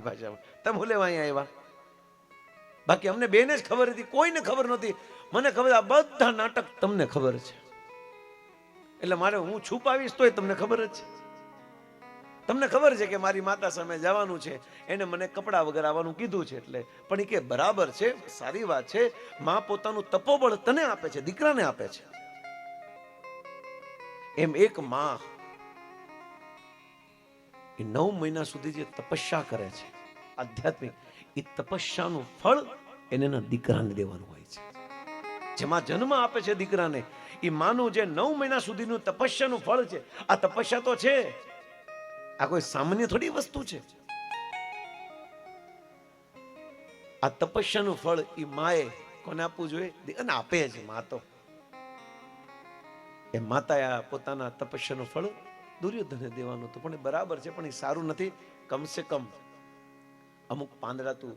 ભાષામાં તમે લેવા અહીંયા આવ્યા? બાકી અમને બેને જ ખબર હતી, કોઈને ખબર નહોતી. મને ખબર આ બધા નાટક તમને ખબર છે, એટલે મારે હું છુપાવીશ તોય તમને ખબર જ છે. તમને ખબર છે કે મારી માતા સામે જવાનું છે, એને મને કપડા વગર આવવાનું કીધું છે. એટલે પણ એ કે બરાબર છે, સારી વાત છે. માં પોતાનું તપોબળ તને આપે છે, દીકરાને આપે છે. એમ એક માં એ 9 મહિના સુધી જે તપસ્યા કરે છે આધ્યાત્મિક, એ તપસ્યાનું ફળ એને એના દીકરાને દેવાનું હોય છે. જેમાં જન્મ આપે છે દીકરાને, એ માનું જે 9 મહિના સુધીનું તપસ્યાનું ફળ છે. આ તપસ્યા તો છે, આ કોઈ સામાન્ય થોડી વસ્તુ છે. આ તપસ્યાનું ફળ એ માએ કોને આપવું જોઈએ? અને આપે છે મા તો. એ માતાએ પોતાના તપસ્યાનું ફળ દુર્યોધનને દેવાનું હતું. પણ એ બરાબર છે, પણ એ સારું નથી. કમસે કમ અમુક પાંદડા તું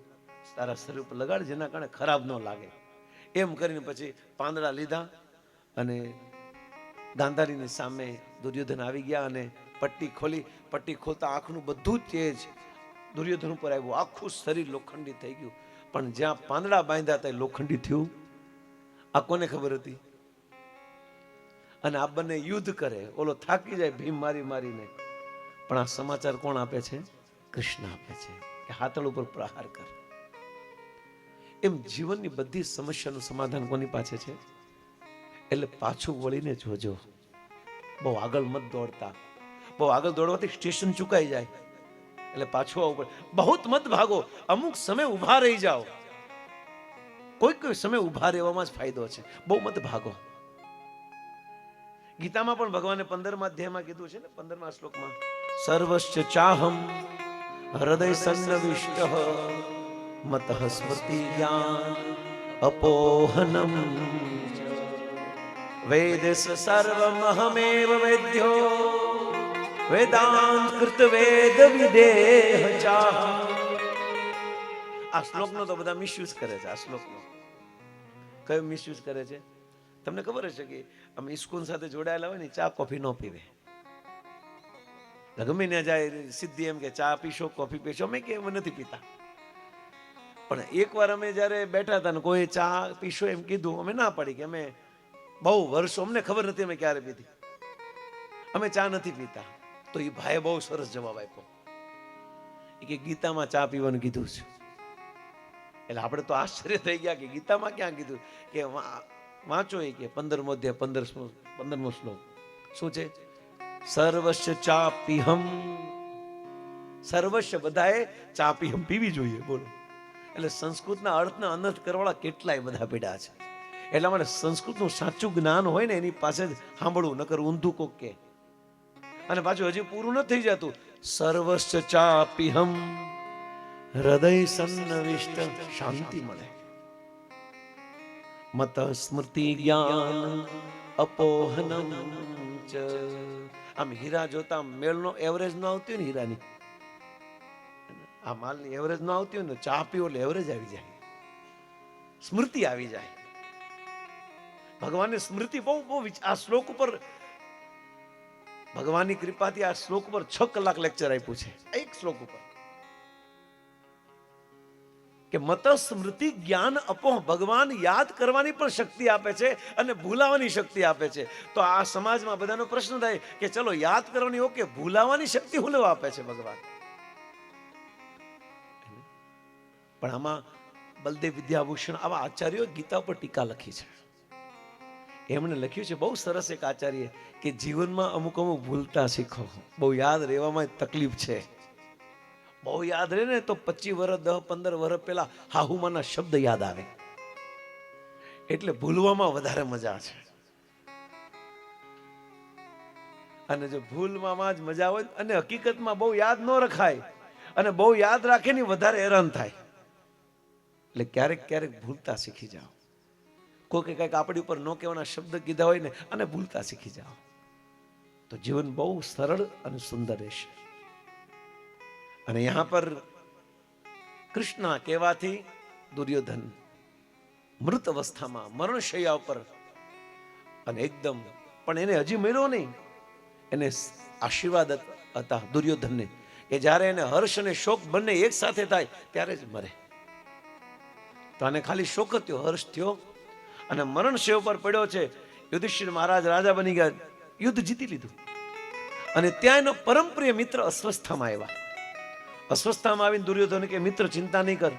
તારા શરીર ઉપર લગાડ, જેના કારણે ખરાબ ન લાગે. એમ કરીને પછી પાંદડા લીધા અને ગાંધારીની સામે દુર્યોધન આવી ગયા અને પટ્ટી ખોલી. પટ્ટી ખોલતા આંખનું બધું તેજ દુર્યોધન ઉપર આવ્યું. આખું શરીર લોખંડી થઈ ગયું. પણ જ્યાં પાંદડા બાંધ્યા હતા લોખંડી થયું. આ કોને ખબર હતી? અને આ બંને યુદ્ધ કરે, ઓલો થાકી જાય ભીમ મારી મારીને. પણ આ સમાચાર કોણ આપે છે? કૃષ્ણ આપે છે કે હાથળ ઉપર પ્રહાર કર. એમ જીવનની બધી સમસ્યાનું સમાધાન કોની પાસે છે? એટલે પાછું વળીને જોજો, બહુ આગળ મત દોડતા. બહુ આગળ દોડવાથી સ્ટેશન ચુકાઈ જાય, એટલે પાછું આવવું પડે. બહુ મત ભાગો, અમુક સમય ઉભા રહી જાઓ. કોઈ સમય ઉભા રહેવામાં જ ફાયદો છે. બહુ મત ભાગો. ગીતામાં પણ ભગવાને 15મા અધ્યાયમાં કીધું છે ને, 15મા શ્લોકમાં, સર્વશ્ચ ચાહમ હૃદય સન્નવિષ્ટ મતઃ સ્મૃતિ જ્ઞાન અપોહનમ વેદસ સર્વમહમેવ વેદ્યો વેદાંત કૃત વેદ વિદેહ ચાહ. આ શ્લોકનો તો બધા મિસયુઝ કરે છે. આ શ્લોકનો કયો મિસયુઝ કરે છે? તમને ખબર હશે કે અમે ઇસ્કોન સાથે જોડાયેલા હોય ને, ચા કોફી ન પીવે. ગમે ત્યાં જાય સીધી એમ કે ચા પીશો, કોફી પીશો. અમે કે અમે નથી પીતા. પણ એકવાર અમે જ્યારે બેઠા હતા ને કોઈ ચા પીશો એમ કીધું, અમે ના પાડી કે અમે બહુ વર્ષો, અમને ખબર નથી અમે ક્યારે પીધી, અમે ચા નથી પીતા. તો એ ભાઈએ બહુ સરસ જવાબ આપ્યો કે ગીતામાં ચા પીવાનું કીધું છે. એટલે આપણે તો આશ્ચર્ય થઈ ગયા કે ગીતામાં ક્યાં કીધું? કે વાંચો એ કે 15મો અધ્યાય 15મો શ્લોક શું છે? સર્વસ્ય ચાપીહમ. સર્વસ્ય બધાએ ચાપીહમ પીવી જોઈએ. બોલો. એટલે સંસ્કૃતના અર્થના અનર્થ કરવાળા કેટલાય બધા પીડા છે. એટલા માટે સંસ્કૃતનું સાચું જ્ઞાન હોય ને એની પાસે જ સાંભળવું, નકર ઊંધું કોક કે. અને પાછું હજી પૂરું નથી થઈ જતું. સર્વસ્ય ચાપીહમ હૃદય સન્નવિષ્ટ, શાંતિ મળે. મત સ્મૃતિ જ્ઞાન અપોહનમ ચ. આમ હીરા જોતા મેળનો એવરેજ ન આવતી હોય ને, હીરાની આ માલની એવરેજ ન આવતી હોય ને, ચા પીવો એટલે એવરેજ આવી જાય, સ્મૃતિ આવી જાય. ભગવાનની સ્મૃતિ બહુ બહુ. આ શ્લોક ઉપર ભગવાનની કૃપાથી આ શ્લોક ઉપર 6 કલાક લેક્ચર આપ્યું છે. એક શ્લોક ઉપર કે મત સ્મૃતિ જ્ઞાન અપોહ. ભગવાન યાદ કરવાની પણ શક્તિ આપે છે અને ભૂલાવાની શક્તિ આપે છે. તો આ સમાજમાં બધાનો પ્રશ્ન થાય કે ચલો યાદ કરવાની ઓકે, ભૂલાવાની શક્તિ હું લેવા આપે છે ભગવાન? પણ આમાં બલદેવ વિદ્યાભૂષણ આવા આચાર્યો ગીતા પર ટીકા લખી છે. એમણે લખ્યું છે બહુ સરસ એક આચાર્ય કે જીવનમાં અમુક ભૂલતા શીખો. બહુ યાદ રહેવામાં તકલીફ છે. બહુ યાદ રહે ને તો 25 વર્ષ 10-15 વર્ષ પહેલા હાહુમાના શબ્દ યાદ આવે, એટલે ભૂલવામાં વધારે મજા છે. અને જો ભૂલમાં જ મજા હોય અને હકીકતમાં બહુ યાદ ન રખાય અને બહુ યાદ રાખે ને વધારે હેરાન થાય. એટલે ક્યારેક ક્યારેક ભૂલતા શીખી જાઓ. કોઈ કંઈક આપણી ઉપર ન કહેવાના શબ્દ કીધા હોય ને અને ભૂલતા શીખી જાઓ તો જીવન બહુ સરળ અને સુંદર રહેશે. અને यहाँ पर કૃષ્ણ કહેવાથી દુર્યોધન મૃત અવસ્થામાં મરણશૈયા ઉપર અને એકદમ, પણ એને હજી મર્યો નહીં. એને આશીર્વાદ હતા દુર્યોધનને કે જ્યારે એને હર્ષ અને શોક બંને એક સાથે થાય ત્યારે જ મરે. તો આને ખાલી શોક જ થયો, હર્ષ થયો અને મરણ શેવ પર પડ્યો છે. યુધિષ્ઠિર મહારાજ રાજા બની ગયા, યુદ્ધ જીતી લીધું. અને ત્યાં એનો પરમ પ્રિય મિત્ર અસ્વસ્થામાં આવ્યા. અસ્વસ્થામાં આવીને દુર્યોધન કે મિત્ર ચિંતા નહીં કર,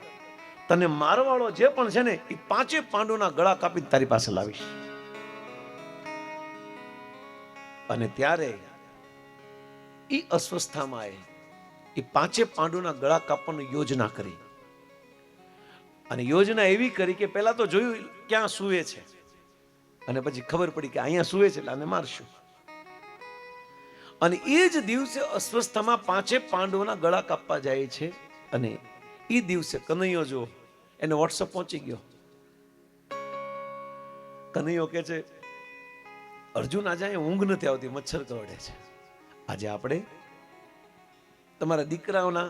તને મારવાળો જે પણ છે ને એ પાંચે પાંડુના ગળા કાપીને તારી પાસે લાવીશ. અને ત્યારે એ અસ્વસ્થામાં એ પાંચે પાંડુના ગળા કાપવાની યોજના કરી. અને યોજના એવી કરી કે પહેલા તો જોયું ક્યાં સૂવે છે, અને પછી ખબર પડી કે અહીંયા સૂવે છે એટલે આને મારશું. અને એ જ દિવસે અસ્વસ્થામાં પાંચે પાંડવોના ગળા કાપવા જાય છે. અને એ દિવસે કનૈયો જો એને વોટ્સઅપ પહોંચી ગયો. કનૈયો કે છે, અર્જુન આજે અહીંયા ઊંઘ નથી આવતી, મચ્છર કરડે છે, આજે આપણે તમારા દીકરાઓના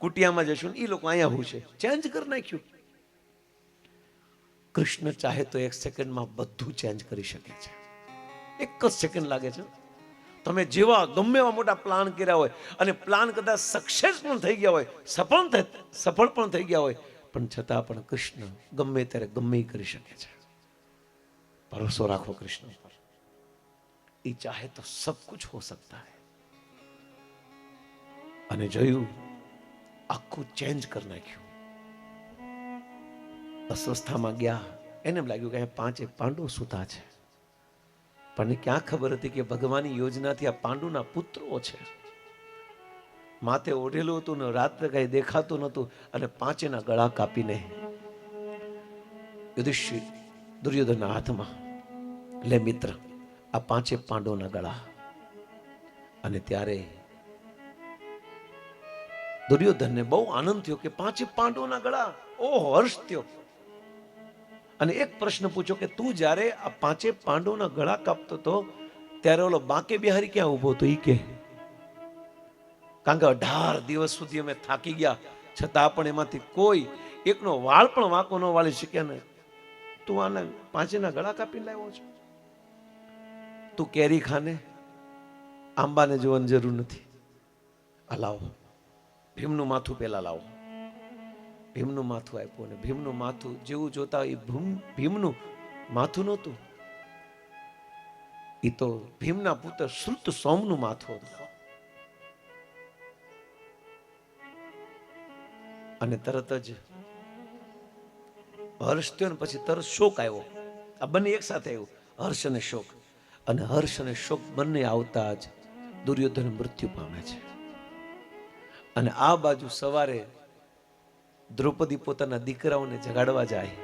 કુટિયામાં જશું ને એ લોકો અહીંયા હું છે. ચેન્જ કરી નાખ્યું. કૃષ્ણ ચાહે તો એક સેકન્ડમાં બધું ચેન્જ કરી શકે છે. એક જ સેકન્ડ લાગે છે. તમે જેવા ગમે એવા મોટા પ્લાન કર્યા હોય અને પ્લાન કદાચ સક્સેસ પણ થઈ ગયા હોય, સફળ પણ થઈ ગયા હોય, પણ છતાં પણ કૃષ્ણ ગમે ત્યારે ગમે એ કરી શકે છે. ભરોસો રાખો કૃષ્ણ પર. એ ચાહે તો સબ કુછ હો સકતા હૈ. અને જોયું આખું ચેન્જ કરી નાખ્યું. અસ્વસ્થામાં ગયા, એને એમ લાગ્યું કે પાંચે પાંડવો સૂતા છે, પણ ક્યાં ખબર હતી કે ભગવાનની યોજનાથી આ પાંડુના પુત્રો છે. માથે ઓઢેલું હતું ને રાત્રે કઈ દેખાતું નતું, અને પાંચેના ગળા કાપીને યુધિષ્ઠિર દુર્યોધનના હાથમાં, લે મિત્ર આ પાંચે પાંડવોના ગળા. અને ત્યારે દુર્યોધનને બહુ આનંદ થયો કે પાંચે પાંડવોના ગળા. ઓહ, હર્ષ થયો. અને એક પ્રશ્ન પૂછ્યો કે તું જ્યારે આ પાંચે પાંડવોના ગળા કાપતો હતો ત્યારે ઓલો બાંકે બિહારી ક્યાં ઉભો હતો? ઈ કે કારણ કે 18 દિવસ સુધી અમે થાકી ગયા, છતાં પણ એમાંથી કોઈ એકનો વાળ પણ વાંકો ન વાળી શક્યા ને. તું આના પાંચેના ગળા કાપીને લાવ્યો છો? તું કેરી ખાને, આંબાને જોવાની જરૂર નથી. આ લાવો, ભીમનું માથું પેલા લાવો. ભીમનું માથું આપ્યું, અને ભીમનું માથું જેવું જોતા એ ભીમનું માથું નહોતું, એ તો ભીમના પુત્ર શ્રુત સોમનું માથું હતું. અને તરત જ હર્ષ થયો ને પછી તરત શોક આવ્યો. આ બંને એક સાથે આવ્યું, હર્ષ અને શોક. અને હર્ષ અને શોક બંને આવતા જ દુર્યોધન મૃત્યુ પામે છે. અને આ બાજુ સવારે દ્રૌપદી પોતાના દીકરાઓને જગાડવા જાય,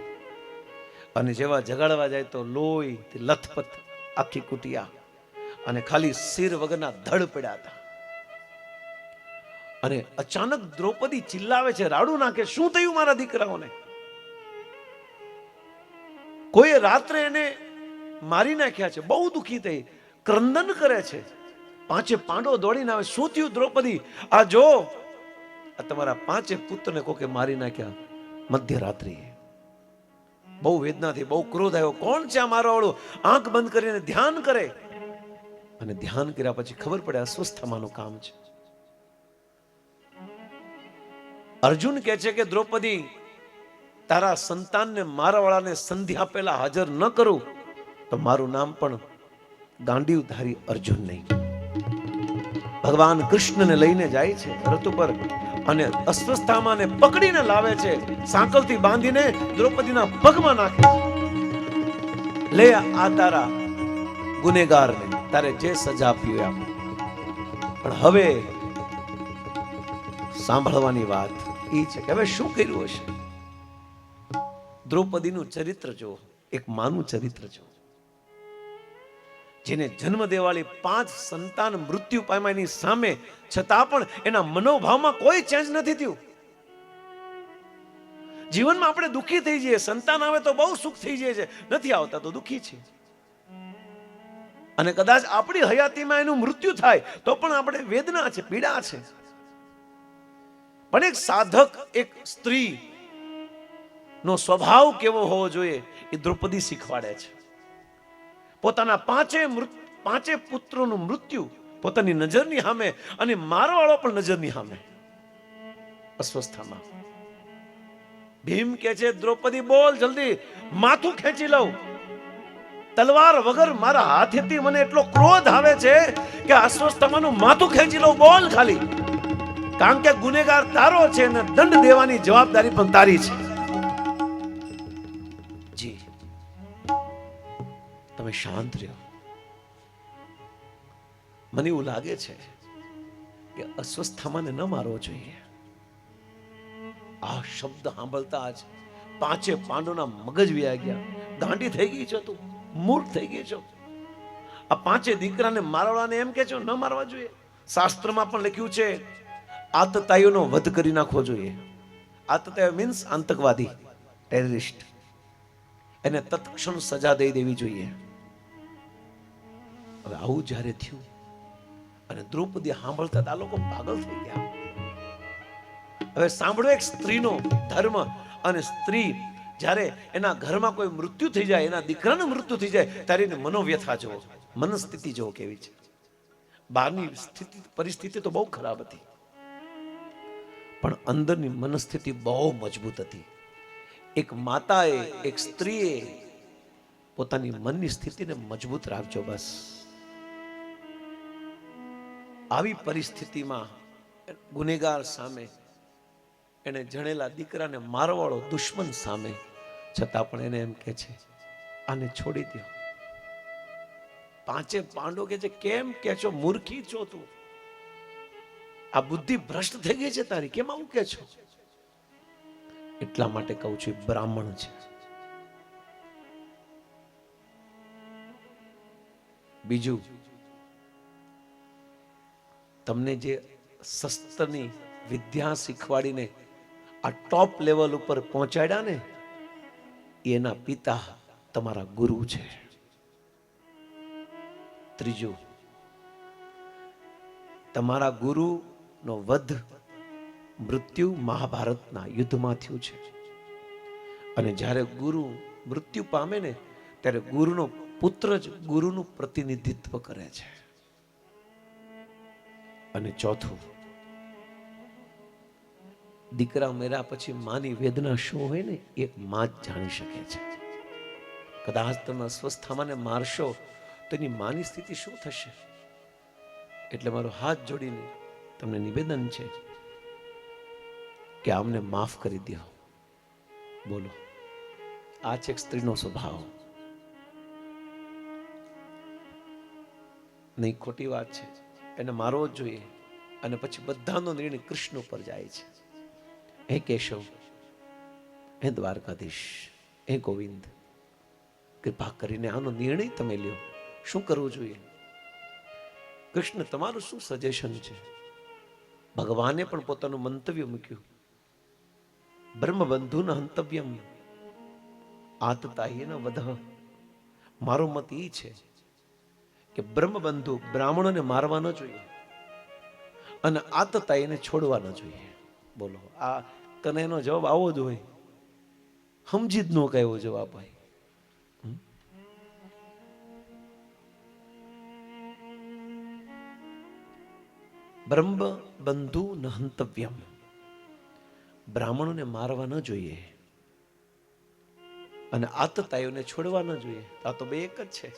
અને જેવા જગાડવા જાય તો લોહી લથપથ આખી કુટિયા, અને ખાલી શિર વગરના ધડ પડ્યા હતા. અને અચાનક દ્રૌપદી ચિલ્લાવે છે, રાડું નાખે, શું થયું મારા દીકરાઓને? કોઈએ રાત્રે એને મારી નાખ્યા છે. બહુ દુઃખી થઈ, ક્રંદન કરે છે. પાંચે પાંડવો દોડીને આવે, શું થયું દ્રૌપદી? આ જો, આ તમારા પાંચે પુત્રને કોકે મારી નાખ્યા મધ્યરાત્રિએ. બહુ વેદનાથી, બહુ ક્રોધ આવ્યો. કોણ છે આ મારો વાળું? આંખ બંધ કરીને ધ્યાન કરે, અને ધ્યાન કર્યા પછી ખબર પડે અસ્વસ્થતામાંનું કામ છે. અર્જુન કહે છે કે દ્રૌપદી, તારા સંતાનને મારા વાળાને સંધ્યા પહેલા હાજર ન કરું તો મારું નામ પણ ગાંડીવધારી અર્જુન નહીં. ભગવાન કૃષ્ણને લઈને જાય છે રથ ઉપર, અને અસ્વસ્થામાં પકડીને લાવે છે, સાંકલથી બાંધીને દ્રૌપદીના પગમાં નાખે છે. લે આ તારા ગુનેગારને તારે જે સજા આપી હોય આપો, પણ હવે સાંભળવાની વાત એ છે કે હવે શું કર્યું હશે. દ્રૌપદીનું ચરિત્ર જો, એક માનું ચરિત્ર જો, જેને જન્મ દેવાળી 5 સંતાન મૃત્યુ પામ્યાની સામે છતાં પણ એના મનોભાવમાં કોઈ ચેન્જ નથી થયું. જીવનમાં આપણે દુઃખી થઈ જઈએ, સંતાન આવે તો બહુ સુખ થઈ જાય છે, નથી આવતા તો દુઃખી છે. અને કદાચ આપણી હયાતીમાં એનું મૃત્યુ થાય તો પણ આપણે વેદના છે, પીડા છે. પણ એક સાધક, એક સ્ત્રી નો સ્વભાવ કેવો હોવો જોઈએ એ દ્રૌપદી શીખવાડે છે. પોતાના પાંચે પુત્રોનું મૃત્યુ પોતાની નજરની સામે અને મારવાળો પણ નજરની સામે અસ્વસ્થામાં. ભીમ કે છે દ્રૌપદી બોલ જલ્દી, માથું ખેંચી લઉં. તલવાર વગર મારા હાથેથી મને એટલો ક્રોધ આવે છે કે અસ્વસ્થતામાંનું માથું ખેંચી લઉં, બોલ ખાલી. કારણ કે ગુનેગાર તારો છે અને દંડ દેવાની જવાબદારી પણ તારી છે. જી તમે શાંત રહ્યો. મને એવું લાગે છે કે અસ્વસ્થતામાંને ન મારવો જોઈએ. આ શબ્દ સાંભળતા જ પાંચે પાંડવોના મગજ વ્યા ગયા. ગાંડી થઈ ગઈ છો તું, મૂર્ખ થઈ ગઈ છો. આ પાંચે દીકરાને મારવાને એમ કે છો ન મારવા જોઈએ. શાસ્ત્રમાં પણ લખ્યું છે આતતાઈઓનો વધ કરી નાખવો જોઈએ. આતતાઈઓ મીન્સ આતંકવાદી, ટેરરિસ્ટ. એને તત્ક્ષણ સજા દઈ દેવી જોઈએ. હવે આવું જ્યારે થયું અને દ્રૌપદી સાંભળતા આ લોકો પાગલ થઈ ગયા. હવે સાંભળો, એક સ્ત્રીનો ધર્મ. અને સ્ત્રી જ્યારે એના ઘરમાં કોઈ મૃત્યુ થઈ જાય, એના દીકરાનું મૃત્યુ થઈ જાય, ત્યારે એની મનોવ્યથા જુઓ, મનસ્થિતિ જુઓ કેવી છે. બહારની સ્થિતિ પરિસ્થિતિ તો બહુ ખરાબ હતી, પણ અંદરની મનસ્થિતિ બહુ મજબૂત હતી. એક માતાએ, એક સ્ત્રીએ પોતાની મનની સ્થિતિને મજબૂત રાખજો બસ. આવી પરિસ્થિતિમાં ગુનેગાર સામે, એને જણેલા દીકરાને મારવાળો દુશ્મન સામે, છતાં પણ એને એમ કે છે આને છોડી દો. પાંચે પાંડવો કે છે કેમ કે છો, મૂર્ખી છો તું, આ બુદ્ધિ ભ્રષ્ટ થઈ ગઈ છે તારી, કેમ આવું કે છો? એટલા માટે કહું છું બ્રાહ્મણ છે. બીજું, તમને જે શસ્ત્રની વિદ્યા શીખવાડીને આ ટોપ લેવલ ઉપર પહોંચાડ્યા ને, એના પિતા તમારા ગુરુ છે. ત્રીજું, તમારા ગુરુનો વધ, મૃત્યુ મહાભારતના યુદ્ધમાં થયું છે. અને જ્યારે ગુરુ મૃત્યુ પામે ને, ત્યારે ગુરુનો પુત્ર જ ગુરુનું પ્રતિનિધિત્વ કરે છે. અને ચોથું, દીકરા મર્યા પછી માની વેદના શું હોય ને, એક માં જ જાણી શકે છે. કદાચ તમે અસ્વસ્થામાં મારશો તો એની માની સ્થિતિ શું થશે? એટલે મારો હાથ જોડીને તમને નિવેદન છે કે આમને માફ કરી દો. બોલો, આ છે એક સ્ત્રીનો સ્વભાવ. નહીં, ખોટી વાત છે, એને મારવો જ જોઈએ. અને પછી બધાનો નિર્ણય કૃષ્ણ ઉપર જાય છે. હે કેશવ, હે દ્વારકાધીશ, હે ગોવિંદ, કૃપા કરીને આનો નિર્ણય તમે લ્યો, શું કરવું જોઈએ? કૃષ્ણ, તમારું શું સજેશન છે? ભગવાને પણ પોતાનું મંતવ્ય મૂક્યું. બ્રહ્મબંધુ ન હંતવ્યમ આતતાયે ન વધ. મારો મત એ છે કે બ્રહ્મબંધુ બ્રાહ્મણોને મારવા ન જોઈએ અને આતતાયને છોડવા ન જોઈએ. બોલો, આ તને એનો જવાબ આવો જ હોય? સમજી જ ન કયો જવાબ હોય. બ્રહ્મબંધુ ન હંતવ્યમ, બ્રાહ્મણોને મારવા ન જોઈએ અને આતતાયોને છોડવા ન જોઈએ. આ તો બે એક જ છે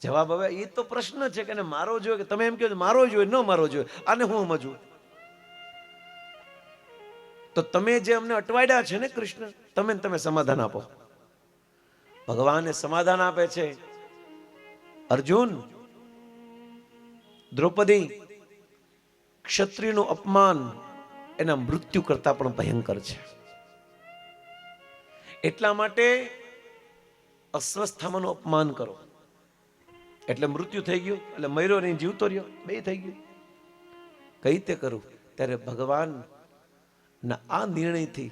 જવાબ. હવે એ તો પ્રશ્ન છે કે મારવો જોઈએ કે તમે એમ કહો મારવો જોઈએ, ન મારવો જોઈએ. આને હું સમજવું? તો તમે જે અમને અટવાડ્યા છે ને કૃષ્ણ, તમે સમાધાન આપો. ભગવાને સમાધાન આપે છે. અર્જુન, દ્રૌપદી, ક્ષત્રિયનું અપમાન એના મૃત્યુ કરતા પણ ભયંકર છે. એટલા માટે અસ્વસ્થામાનું અપમાન કરો એટલે મૃત્યુ થઈ ગયું, એટલે મર્યો નહીં જીવતો રહ્યો, બે થઈ ગયું. કઈ રીતે કરું? ત્યારે ભગવાન ના આ નિર્ણયથી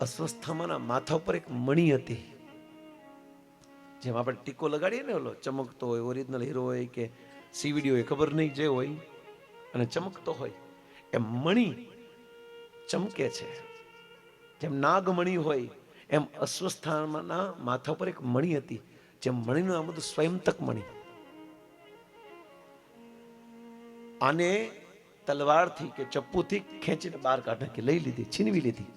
અસ્વસ્થામાના માથા ઉપર એક મણી હતી. જેમ આપણે ટીકો લગાડીએ ને, ઓલો ચમકતો હોય, ઓરિજિનલ હીરો હોય કે સીવીડી હોય, ખબર નહીં, જે હોય અને ચમકતો હોય, એમ મણી ચમકે છે. જેમ નાગમણી હોય એમ અસ્વસ્થામાના માથા પર એક મણી હતી. જેમ મણીનું નામ હતું સ્વયંતક મણી. આને તલવારથી કે ચપ્પુથી ખેંચીને બહાર કાઢી નાખી, લઈ લીધી, છીનવી લીધી.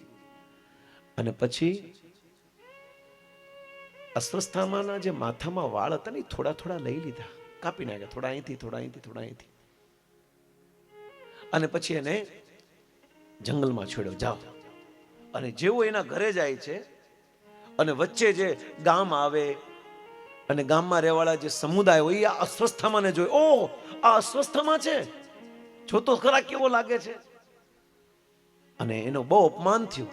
અને પછી અસ્વસ્થામાના જે માથામાં વાળ હતા ને થોડા થોડા લઈ લીધા, કાપી નાખ્યા, થોડા અહીંથી, થોડા અહીંથી, થોડા અહીંથી. અને પછી એને જંગલમાં છોડ્યો, જાઓ. અને જેવો એના ઘરે જાય છે અને વચ્ચે જે ગામ આવે અને ગામમાં રહેવાળા જે સમુદાય હોય આ અસ્વસ્થામાને જોઈ, ઓહ આ અસ્વસ્થામાં છે, જો તો ખરા કેવો લાગે છે. અને એનો બહુ અપમાન થયું.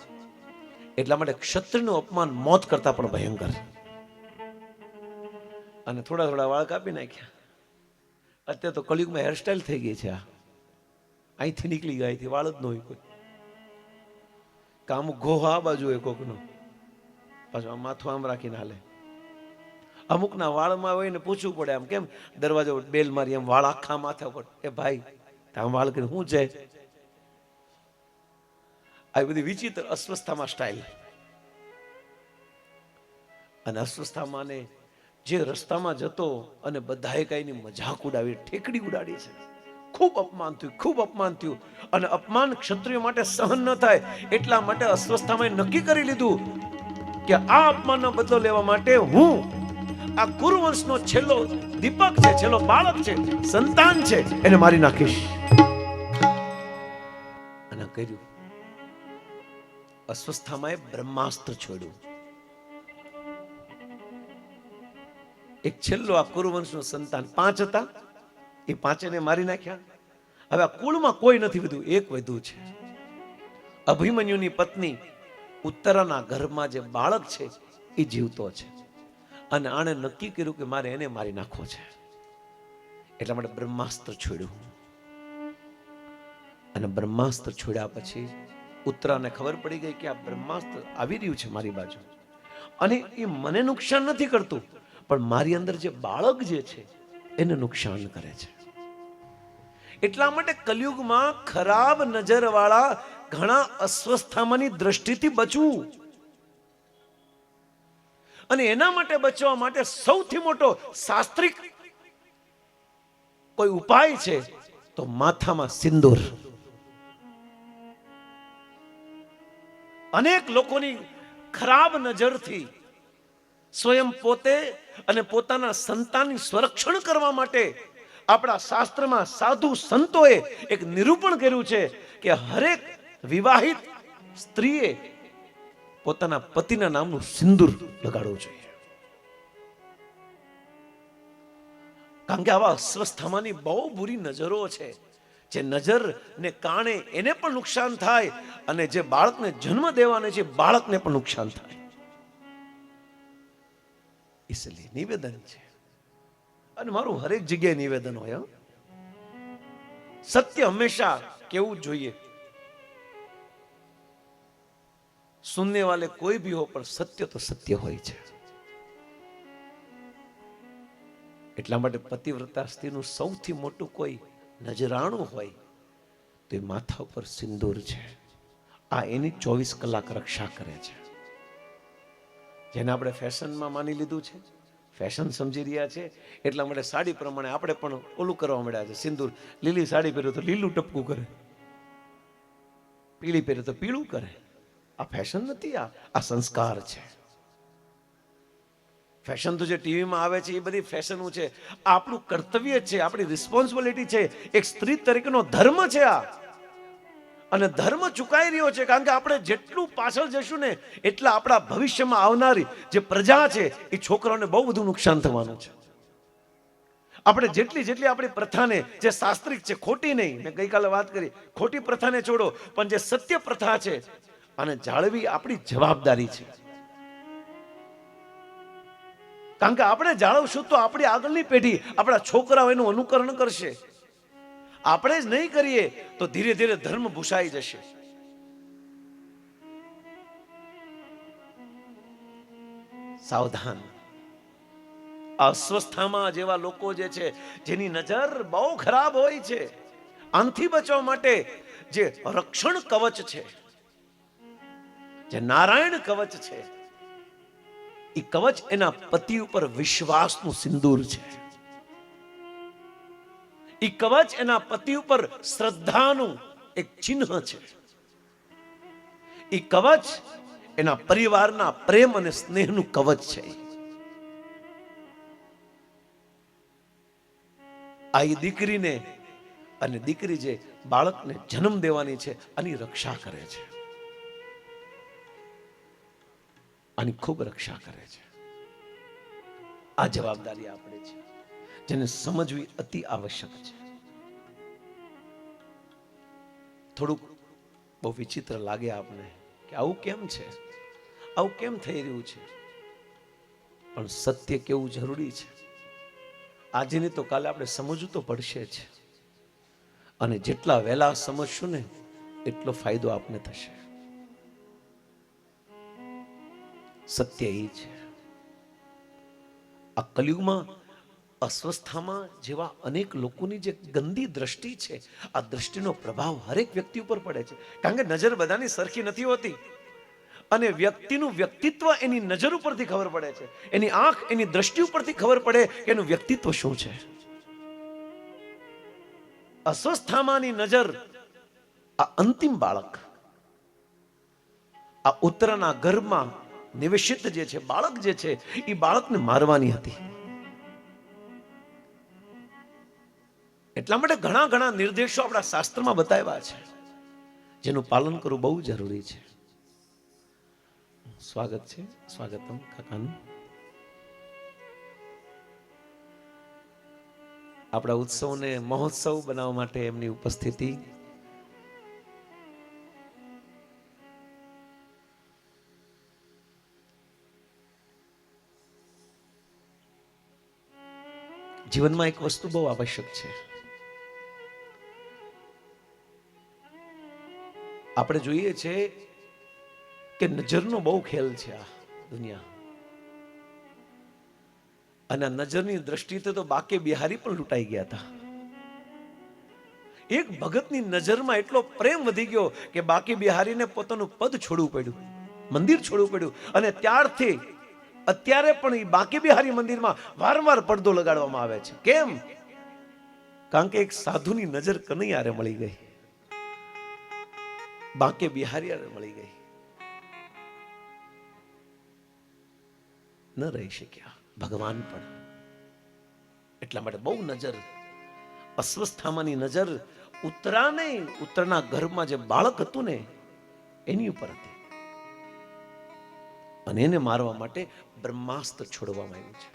એટલા માટે ક્ષત્રિયનું અપમાન મોત કરતા પણ ભયંકર. અને થોડા થોડા વાળ કાપી નાખ્યા. અત્યારે તો કળિયુગમાં હેરસ્ટાઈલ થઈ ગઈ છે. આ અહીંથી નીકળી ગયા, અહીંથી વાળ જ ન હોય કોઈ. કામ ઘોહ આ બાજુ હોય કોકનો, પાછું આમ માથું આમ રાખીને હાલે. અમુકના વાળમાં હોય ને પૂછવું પડે, આમ કેમ દરવાજો બેલ મારી એમ વાળ આખા માથા પર, એ ભાઈ આમ વાળ કરીને શું છે? આ બધી વિચિત્ર અસ્વસ્થામાં સ્ટાઇલ. અને અસ્વસ્થામાં ને જે રસ્તામાં જતો અને બધાએ કઈની મજાક ઉડાવી, ઠેકડી ઉડાડી છે. ખૂબ અપમાન થયું, ખૂબ અપમાન થયું. અને અપમાન ક્ષત્રિયો માટે સહન ન થાય એટલા માટે અસ્વસ્થામાં નક્કી કરી લીધું કે આ અપમાનનો બદલો લેવા માટે હું આ કુરુવંશનો છેલ્લો દીપક છે, છેલ્લો બાળક છે, સંતાન છે, એને મારી નાખીશ. અને કર્યું. અસ્વસ્થામાં બ્રહ્માસ્ત્ર છોડ્યું. એક છેલ્લો આ કુરુવંશનો સંતાન, 5 હતા, એ 5ને મારી નાખ્યા. હવે આ કુળમાં કોઈ નથી વધ્યું, એક વધ્યું છે. અભિમન્યુની પત્ની ઉત્તરાના ગર્ભમાં જે બાળક છે એ જીવતો છે. અને આણે નક્કી કર્યું કે મારે એને મારી નાખવો છે. એટલા માટે બ્રહ્માસ્ત્ર છોડ્યું. અને બ્રહ્માસ્ત્ર છોડ્યા પછી ઉત્તરાને ખબર પડી ગઈ કે આ બ્રહ્માસ્ત્ર આવી રહ્યું છે મારી બાજુ, અને એ મને નુકસાન નથી કરતું, પણ મારી અંદર જે બાળક જે છે એને નુકસાન કરે છે. એટલા માટે કલયુગમાં ખરાબ નજર વાળા ઘણા અસ્વસ્થામાંની દ્રષ્ટિથી બચવું. અને એના માટે બચવા માટે સૌથી મોટો શાસ્ત્રિક કોઈ ઉપાય છે તો માથામાં સિંદૂર. અનેક લોકોની ખરાબ નજરથી સ્વયં પોતે અને પોતાના સંતાનની સંરક્ષણ કરવા માટે આપણા શાસ્ત્રમાં સાધુ સંતોએ એક નિરૂપણ કર્યું છે કે હરેક વિવાહિત સ્ત્રીએ પોતાના પતિના નામનું સિંદૂર લગાડવું જોઈએ. કારણ કે આવા અસ્વસ્થામાંની બહુ બુરી નજરો છે, જે નજરને કારણે એને પણ નુકસાન થાય અને જે બાળકને જન્મ દેવાને છે બાળકને પણ નુકસાન થાય. इसलिए નિવેદન છે, અને મારું હરેક જગ્યાએ નિવેદન હોય, સત્ય હંમેશા કેવું જોઈએ. સુનने वाले कोई भी हो, પણ સત્ય તો સત્ય હોય છે. એટલા માટે પતિવ્રતા સ્ત્રીનું સૌથી મોટું કોઈ નજરાણું હોય તો એ માથા ઉપર સિંદૂર છે. આ એની 24 કલાક રક્ષા કરે છે. જેને આપણે ફેશનમાં માની લીધું છે, ફેશન સમજી રહ્યા છે, એટલા માટે સાડી પ્રમાણે આપણે પણ ઓલું કરવા મળ્યા છે. સિંદૂર, લીલી સાડી પહેર્યો તો લીલું ટપકું કરે, પીળી પહેર્યો તો પીળું કરે. આ ફેશન નથી, આ સંસ્કાર છે. ફેશન તો જે ટીવીમાં આવે છે એ બધી ફેશનો છે. આપણું કર્તવ્ય છે, આપણી રિસ્પોન્સિબિલિટી છે, એક સ્ત્રી તરીકેનો ધર્મ છે આ. અને ધર્મ ચુકાઈ રહ્યો છે, કારણ કે આપણે જેટલું પાછળ જશું ને એટલા આપણા ભવિષ્યમાં આવનારી જે પ્રજા છે એ છોકરાઓને બહુ બધું નુકસાન થવાનું છે. આપણે જેટલી આપણી પ્રથાને, જે શાસ્ત્રિક છે, ખોટી નહીં, મેં ગઈકાલે વાત કરી, ખોટી પ્રથાને છોડો, પણ જે સત્ય પ્રથા છે અને જાળવી આપણી જવાબદારી છે. કારણ કે આપણે જાળવશું તો આપણી આગળની પેઢી, આપણા છોકરાઓ એનું અનુકરણ કરશે. આપણે જ નહીં કરીએ તો ધીરે ધીરે ધર્મ ભૂસાઈ જશે. સાવધાન. અસ્વસ્થામાં જેવા લોકો જે છે, જેની નજર બહુ ખરાબ હોય છે, આનથી બચવા માટે જે રક્ષણ કવચ છે, જે નારાયણ કવચ છે, એ કવચ એના પતિ ઉપર વિશ્વાસનું સિંદૂર છે. એ એ કવચ એના પતિ ઉપર શ્રદ્ધાનું એક ચિહ્ન છે. એ કવચ એના પરિવારના પ્રેમ અને સ્નેહનું કવચ છે. આ દીકરીને અને દીકરી જે બાળકને જન્મ દેવાની છે આની રક્ષા કરે છે, આની ખૂબ રક્ષા કરે છે. આ જવાબદારી આપણે છે જેને સમજવી અતિ આવશ્યક છે. થોડુંક બહુ વિચિત્ર લાગે આપને કે આવું કેમ છે, આવું કેમ થઈ રહ્યું છે, પણ સત્ય કેવું જરૂરી છે. આજે નહીં તો કાલે આપણે સમજવું તો પડશે જ, અને જેટલા વહેલા સમજશું ને એટલો ફાયદો આપને થશે. સત્ય એ છે, આ કલયુગમાં અસ્વસ્થામાં જેવા અનેક લોકોની જે ગંદી દ્રષ્ટિ છે, આ દ્રષ્ટિનો પ્રભાવ હરેક વ્યક્તિ ઉપર પડે છે. કારણ કે નજર બધાની સરખી નથી હોતી, અને વ્યક્તિનું વ્યક્તિત્વ એની નજર ઉપરથી ખબર પડે છે, એની આંખ એની દ્રષ્ટિ ઉપરથી ખબર પડે કે એનું વ્યક્તિત્વ શું છે. અસ્વસ્થામાંની નજર આ અંતિમ બાળક, આ ઉત્તરાના ગર્ભમાં નિવેશિત જે છે બાળક જે છે એ બાળકને મારવાની હતી. એટલા માટે ઘણા ઘણા નિર્દેશો આપણા શાસ્ત્રમાં બતાવ્યા છે, જેનું પાલન કરવું બહુ જરૂરી છે. સ્વાગત છે, સ્વાગતમ કાકાનું. આપણા ઉત્સવને મહોત્સવ બનાવવા માટે એમની ઉપસ્થિતિ. જીવનમાં એક વસ્તુ બહુ આવશ્યક છે. આપણે જોઈએ છે કે નજરનો બહુ ખેલ છે આ દુનિયા, અને નજરની દ્રષ્ટિથી તો બાકે બિહારી પણ લૂંટાઈ ગયા હતા. એક ભગતની નજરમાં એટલો પ્રેમ વધી ગયો કે બાકી બિહારીને પોતાનું પદ છોડવું પડ્યું, મંદિર છોડવું પડ્યું, અને ત્યારથી અત્યારે પણ એ બાકી બિહારી મંદિરમાં વારંવાર પડદો લગાડવામાં આવે છે. કેમ? કારણ કે એક સાધુની નજર કનૈયારે મળી ગઈ, બાકે બિહારી મળી ગઈ, ન રહી શક્યા ભગવાન પણ. એટલા માટે બહુ નજર, અસ્વસ્થામાંની નજર ઉત્તરના ગર્ભમાં જે બાળક હતું ને એની ઉપર હતી, અને એને મારવા માટે બ્રહ્માસ્ત્ર છોડવામાં આવ્યું છે.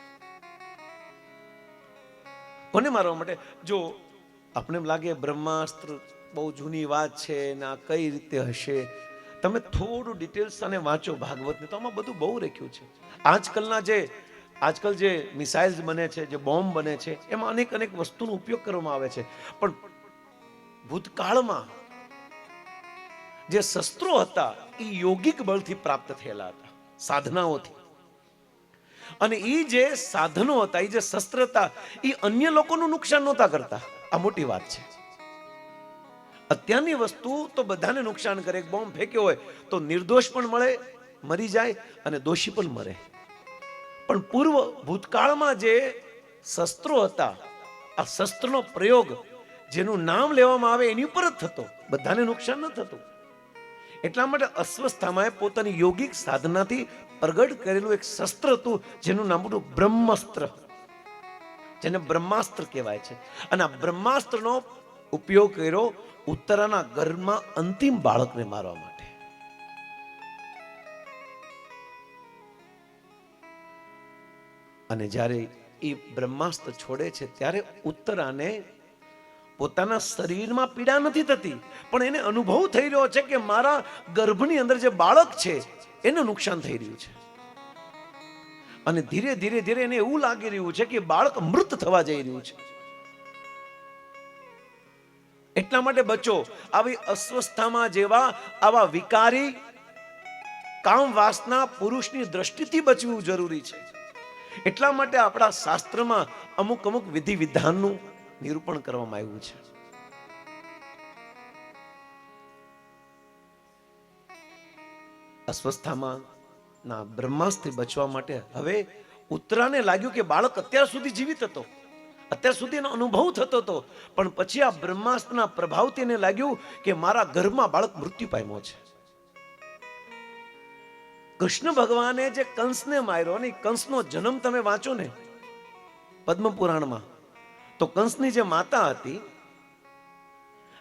કોને મારવા માટે? જો આપણે એમ લાગે બ્રહ્માસ્ત્ર બહુ જૂની વાત છે ને આ કઈ રીતે હશે, તમે થોડું ડિટેલ્સ અને વાંચો ભાગવતને તો આમાં બધું બહુ લખ્યું છે. આજકાલ જે મિસાઇલ્સ બને છે, જે બોમ્બ બને છે, એમાં અનેક અનેક વસ્તુનો ઉપયોગ કરવામાં આવે છે, પણ ભૂતકાળમાં જે શસ્ત્રો હતા એ યોગિક બળથી પ્રાપ્ત થયેલા હતા, સાધનાઓથી. અને એ જે સાધનો હતા, એ જે શસ્ત્ર હતા, એ અન્ય લોકોનું નુકસાન નહોતા કરતા. આ મોટી વાત છે. અત્યારની વસ્તુ તો બધાને નુકસાન કરે. એક બોમ્બ ફેંક્યો હોય તો નિર્દોષ પણ મળે, મરી જાય, અને દોષી પણ મરે. પણ પૂર્વ ભૂતકાળમાં જે શસ્ત્રો હતા, આ શસ્ત્રનો પ્રયોગ જેનું નામ લેવામાં આવે એની ઉપર જ થતો, બધાને નુકસાન ન થતું. એટલા માટે અસ્વસ્થામાં પોતાની યોગિક સાધનાથી પ્રગટ કરેલું એક શસ્ત્ર હતું જેનું નામ હતું બ્રહ્માસ્ત્ર, જેને બ્રહ્માસ્ત્ર કહેવાય છે. અને આ બ્રહ્માસ્ત્રનો ઉપયોગ કર્યો ઉત્તરાના ગર્ભમાં અંતિમ બાળકને મારવા માટે. અને જ્યારે એ બ્રહ્માસ્ત્ર છોડે છે ત્યારે ઉત્તરાને પોતાના શરીરમાં પીડા નથી થતી, પણ એને અનુભવ થઈ રહ્યો છે કે મારા ગર્ભની અંદર જે બાળક છે એને નુકસાન થઈ રહ્યું છે. અને ધીરે ધીરે ધીરે એને એવું લાગી રહ્યું છે કે બાળક મૃત થવા જઈ રહ્યું છે. એટલા માટે બચો, આવી અસ્વસ્થામાં જેવા આવા વિકારી કામ વાસના પુરુષની દ્રષ્ટિથી બચવું જરૂરી છે. એટલા માટે આપણા શાસ્ત્રમાં અમુક અમુક વિધિ વિધાનનું નિરૂપણ કરવામાં આવ્યું છે. અસ્વસ્થામાં ના બ્રહ્માસ્ત્રથી બચવા માટે હવે ઉત્તરાને લાગ્યું કે બાળક અત્યાર સુધી જીવિત હતો, અત્યાર સુધીનો અનુભવ થતો હતો, પણ પછી આ બ્રહ્માસ્ત્રના પ્રભાવથી એને લાગ્યું કે મારા ગર્ભમાં બાળક મૃત્યુ પામ્યો છે. કૃષ્ણ ભગવાને જે કંસને માર્યો ને, કંસનો જન્મ તમે વાંચો ને પદ્મ પુરાણમાં, તો કંસની જે માતા હતી,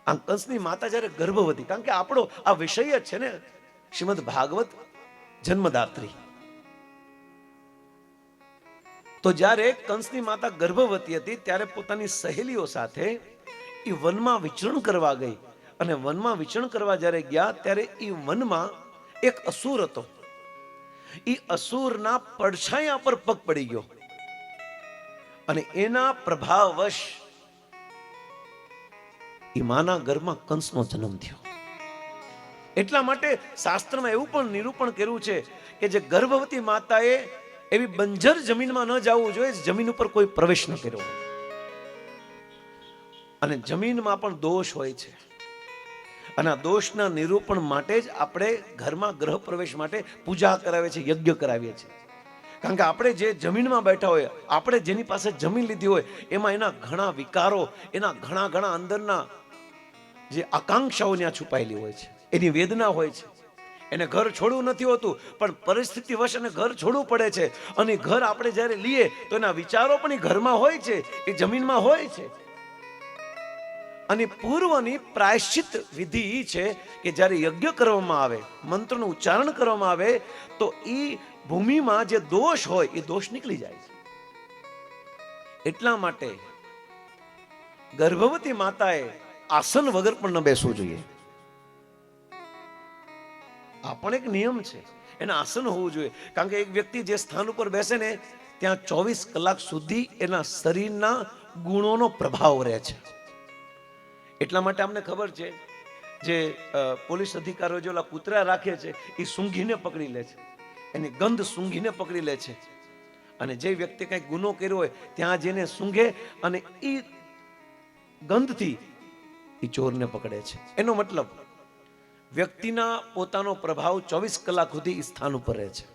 આ કંસની માતા જ્યારે ગર્ભવતી, કારણ કે આપણો આ વિષય જ છે ને શ્રીમદ ભાગવત જન્મદાત્રી. તો જ્યારે કંસની માતા ગર્ભવતી હતી ત્યારે પોતાની સહેલીઓ સાથે એ વનમાં વિચરણ કરવા ગઈ, અને વનમાં વિચરણ કરવા જ્યારે ગયા ત્યારે એ વનમાં એક અસુર હતો. એ અસુરના પડછાયા પર પગ પડી ગયો અને એના પ્રભાવવશ એ માના ગર્ભમાં કંસનો જન્મ થયો. એટલા માટે શાસ્ત્રમાં એવું પણ નિરૂપણ કર્યું છે કે જે ગર્ભવતી માતાએ એવી બંજર જમીનમાં ન જવું જોઈએ, જમીન ઉપર કોઈ પ્રવેશ ન કર્યો. અને જમીનમાં પણ દોષ હોય છે, અને આ દોષના નિરૂપણ માટે જ આપણે ઘરમાં ગ્રહ પ્રવેશ માટે પૂજા કરાવીએ છીએ, યજ્ઞ કરાવીએ છીએ. કારણ કે આપણે જે જમીનમાં બેઠા હોય, આપણે જેની પાસે જમીન લીધી હોય, એમાં એના ઘણા વિકારો, એના ઘણા અંદરના જે આકાંક્ષાઓ ત્યાં છુપાયેલી હોય છે, એની વેદના હોય છે. એને ઘર છોડવું નથી હોતું, પણ પરિસ્થિતિ વશ એને ઘર છોડવું પડે છે. અને ઘર આપણે જ્યારે લઈએ તો એના વિચારો પણ એ ઘરમાં હોય છે, એ જમીનમાં હોય છે. અને પૂર્વની પ્રાયશ્ચિત વિધિ એ છે કે જ્યારે યજ્ઞ કરવામાં આવે, મંત્રનું ઉચ્ચારણ કરવામાં આવે, તો એ ભૂમિમાં જે દોષ હોય એ દોષ નીકળી જાય છે. એટલા માટે ગર્ભવતી માતાએ આસન વગર પણ ન બેસવું જોઈએ. આ પણ એક નિયમ છે, એના આસન હોવું જોઈએ. કારણ કે એક વ્યક્તિ જે સ્થાન ઉપર બેસે ને ત્યાં 24 કલાક સુધી એના શરીરના ગુણોનો પ્રભાવ રહે છે. એટલા માટે અમને ખબર છે, જે પોલીસ અધિકારીઓ જે કૂતરા રાખે છે એ સૂંઘીને પકડી લે છે, એની ગંધ સૂંઘીને પકડી લે છે. અને જે વ્યક્તિ કંઈક ગુનો કર્યો હોય ત્યાં જેને સૂંઘે અને એ ગંધથી એ ચોરને પકડે છે. એનો મતલબ વ્યક્તિના પોતાનો પ્રભાવ 24 કલાક સુધી સ્થાન ઉપર રહે છે.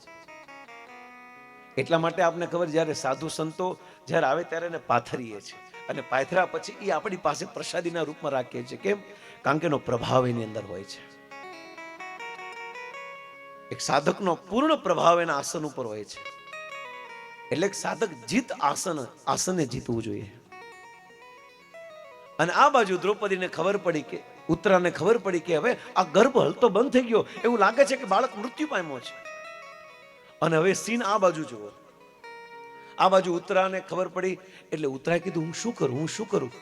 એટલા માટે આપને ખબર, જ્યારે સાધુ સંતો જ્યારે આવે ત્યારે એને પાથરીએ છીએ, અને પાથર્યા પછી એ આપણી પાસે પ્રસાદીના રૂપમાં રાખીએ છીએ. કેમ? કારણ કે એનો પ્રભાવ એની અંદર હોય છે. એક સાધકનો પૂર્ણ પ્રભાવ એના આસન ઉપર હોય છે. એટલે સાધક જીત આસને જીતવું જોઈએ. અને આ બાજુ દ્રૌપદીને ખબર પડી કે, ઉત્તરાને ખબર પડી કે હવે આ ગર્ભ હલતો બંધ થઈ ગયો, એવું લાગે છે કે બાળક મૃત્યુ પામ્યો છે. અને હવે સીન આ બાજુ જુઓ. આ બાજુ ઉત્તરાને ખબર પડી એટલે ઉત્તરાએ કીધું હું શું કરું.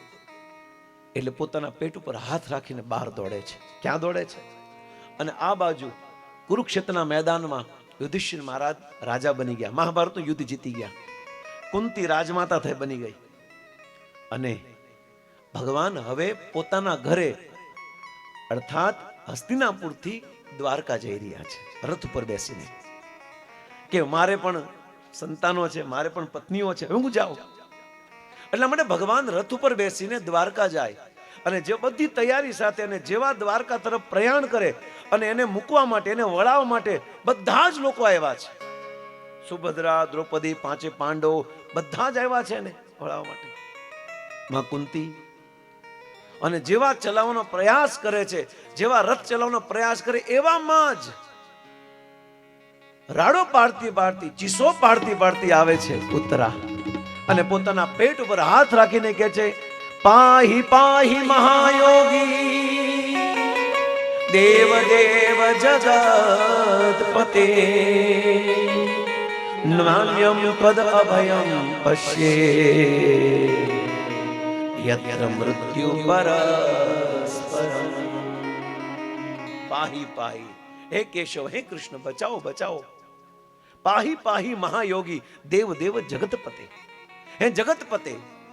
એટલે પોતાના પેટ ઉપર હાથ રાખીને બહાર દોડે છે. ક્યાં દોડે છે? અને આ બાજુ કુરુક્ષેત્રના મેદાનમાં યુધિષ્ઠિર મહારાજ રાજા બની ગયા, મહાભારતનું યુદ્ધ જીતી ગયા. કુંતી રાજમાતા થઈ બની ગઈ. અને ભગવાન હવે પોતાના ઘરે અર્થાત હસ્તિનાપુરથી દ્વારકા જઈ રહ્યા છે, રથ ઉપર બેસીને. કે મારે પણ સંતાનો છે, મારે પણ પત્નીઓ છે, હું જાઉં. એટલા માટે ભગવાન રથ ઉપર બેસીને દ્વારકા જાય, અને જે બધી તૈયારી સાથે અને જેવા દ્વારકા તરફ પ્રયાણ કરે, અને એને મૂકવા માટે, એને વળાવવા માટે બધા જ લોકો આવ્યા છે. સુભદ્રા, દ્રૌપદી, 5 પાંડવો બધા જ આવ્યા છે એને વળાવવા માટે. માં કુંતી અને જેવા ચલાવવાનો પ્રયાસ કરે છે, જેવા રથ ચલાવવાનો પ્રયાસ કરે, એવામાં જ રાડો પાડતી ચીસો પાડતી આવે છે ઉત્તરા, અને પોતાના પેટ ઉપર હાથ રાખીને કહે છે, પાહી પાહી મહાયોગી દેવ દેવ જગતપતે નાન્યમ પદ અભયમ પશ્યે યત્ર મૃત્યુ પરસ્પરમ. પાહી પાહી, હે કેશવ, હે કૃષ્ણ, બચાવો બચાવો. પાહી પાહી મહાયોગી દેવ દેવ જગતપતે. હે જગતપતે,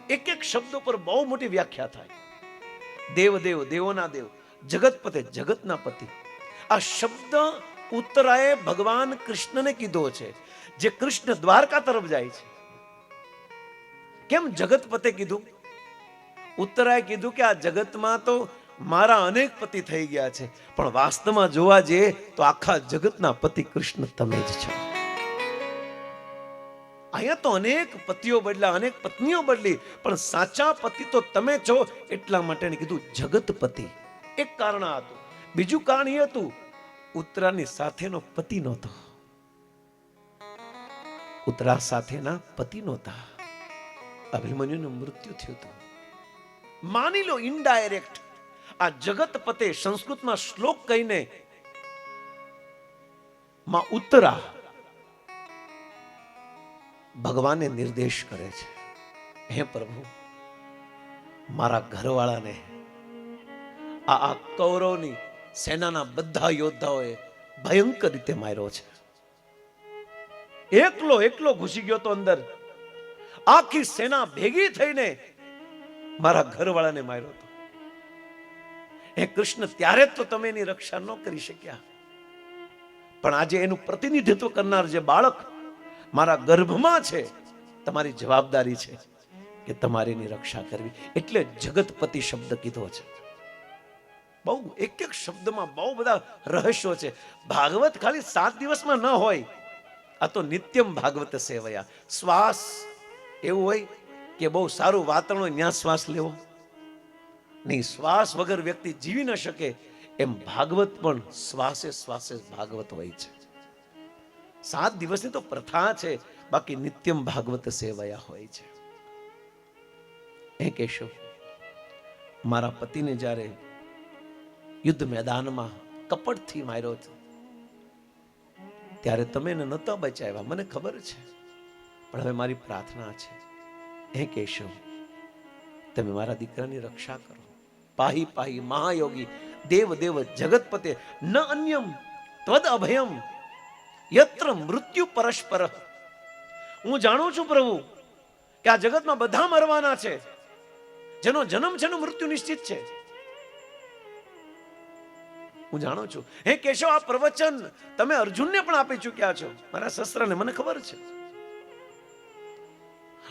એક શબ્દ પર બહુ મોટી વ્યાખ્યા થાય. દેવ દેવ, દેવોના દેવ, જગતપતે, જગતના પતિ. આ શબ્દ ઉત્તરાએ ભગવાન કૃષ્ણને કીધો છે, જે કૃષ્ણ દ્વારકા તરફ જાય છે. કેમ જગતપતે કીધું? ઉત્તરાએ કીધું કે આ જગતમાં તો મારા અનેક પતિ થઈ ગયા છે, પણ વાસ્તવમાં જોવા જઈએ તો આખા જગતના પતિ કૃષ્ણ તમે જ છો. અહીંયા તો અનેક પતિઓ બદલા, અનેક પત્નીઓ બદલી, પણ સાચા પતિ તો તમે છો. એટલા માટે કીધું જગતપતિ. એક કારણ આ હતું. બીજું કારણ એ હતું, ઉત્તરાની સાથેનો પતિ નહોતો. ઉત્તરા સાથેના પતિ નહોતા. અભિમન્યુનું મૃત્યુ થયું હતું. માની લો ઇનડાયરેક્ટ આ જગતપતે સંસ્કૃતમાં શ્લોક કહીને માં ઉત્તરા ભગવાનને નિર્દેશ કરે છે, હે પ્રભુ, મારા ઘરવાળાને આ કૌરવની સેનાના બધા યોદ્ધાઓએ ભયંકર રીતે માર્યો છે. એકલો ઘૂસી ગયો તો અંદર. આખી સેના ભેગી થઈને મારા ઘરવાળાને માર્યો હતો. હે કૃષ્ણ, ત્યારે તો તમે એની રક્ષા ન કરી શક્યા, પણ આજે એનું પ્રતિનિધિત્વ કરનાર જે બાળક મારા ગર્ભમાં છે, તમારી જવાબદારી છે કે તમારે એની રક્ષા કરવી. એટલે જગતપતિ શબ્દ કીધો છે. બહુ એક શબ્દમાં બહુ બધા રહસ્યો છે. ભાગવત ખાલી 7 દિવસમાં ન હોય, આ તો નિત્યમ ભાગવત સેવયા. શ્વાસ એવું હોય કે બહુ સારું વાતાવરણ હોય ત્યાં શ્વાસ લેવો નહીં, શ્વાસ વગર વ્યક્તિ જીવી ન શકે. એમ ભાગવત પણ શ્વાસે શ્વાસે ભાગવત હોય છે. 7 દિવસની તો પ્રથા છે, બાકી નિત્યમ ભાગવત સેવયા હોય છે. એ કહેશો, મારા પતિને જ્યારે યુદ્ધ મેદાનમાં કપટથી માર્યો હતો, ત્યારે તમે એને નહોતા બચાવ્યા, મને ખબર છે, પણ હવે મારી પ્રાર્થના છે, હે કેશવ, તમે મારા દીકરાની રક્ષા કરો. પાહી પાહી મહાયોગી દેવ દેવ જગતપતે ન અન્યમ ત્વદ અભયમ યત્ર મૃત્યુ પરસ્પર. હું જાણું છું પ્રભુ કે આ જગતમાં બધા મરવાના છે. જેનો જન્મ છે એનું મૃત્યુ નિશ્ચિત છે. હું જાણું છું. હે કેશવ, આ પ્રવચન તમે અર્જુનને પણ આપી ચૂક્યા છો, મારા શસ્ત્રને, મને ખબર છે.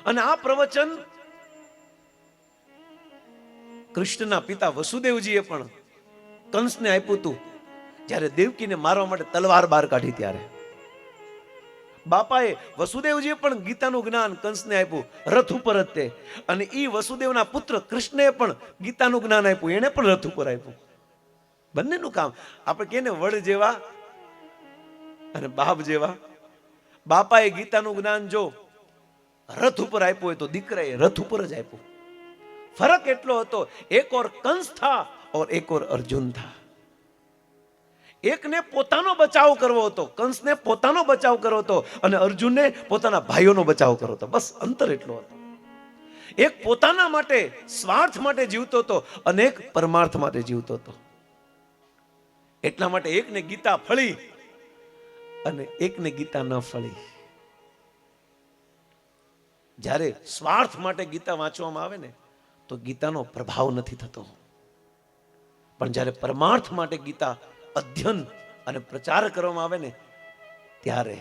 અને આ પ્રવચન કૃષ્ણના પિતા વસુદેવજીએ પણ કંસને આપ્યું હતું, જ્યારે દેવકીને મારવા માટે તલવાર બહાર કાઢી. ત્યારે બાપાએ વસુદેવજીએ પણ ગીતાનું જ્ઞાન કંસને આપ્યું, રથ ઉપર જ તે. અને ઈ વસુદેવના પુત્ર કૃષ્ણએ પણ ગીતાનું જ્ઞાન આપ્યું, એને પણ રથ ઉપર આપ્યું. બંનેનું કામ. આપણે કહે ને, વડ જેવા અને બાપ જેવા. બાપાએ ગીતાનું જ્ઞાન જો રથ ઉપર આપ્યું હોય તો દીકરાએ રથ ઉપર જ આપ્યું. ફરક એટલો હતો, એક ઓર કંસ થા और एक और अर्जुन था. એકને પોતાનો બચાવ કરવો હતો, કંસને પોતાનો બચાવ કરવો હતો, અને અર્જુનને પોતાના ભાઈઓનો બચાવ કરવો હતો. બસ અંતર એટલો હતો. એક પોતાના માટે, સ્વાર્થ માટે જીવતો હતો, અને એક પરમાર્થ માટે જીવતો હતો. એટલા માટે એકને ગીતા ફળી અને એકને ગીતા ન ફળી. જ્યારે સ્વાર્થ માટે ગીતા વાંચવામાં આવે ને, તો ગીતાનો પ્રભાવ નથી થતો. પણ જ્યારે પરમાર્થ માટે ગીતા અધ્યયન અને પ્રચાર કરવામાં આવે ને, ત્યારે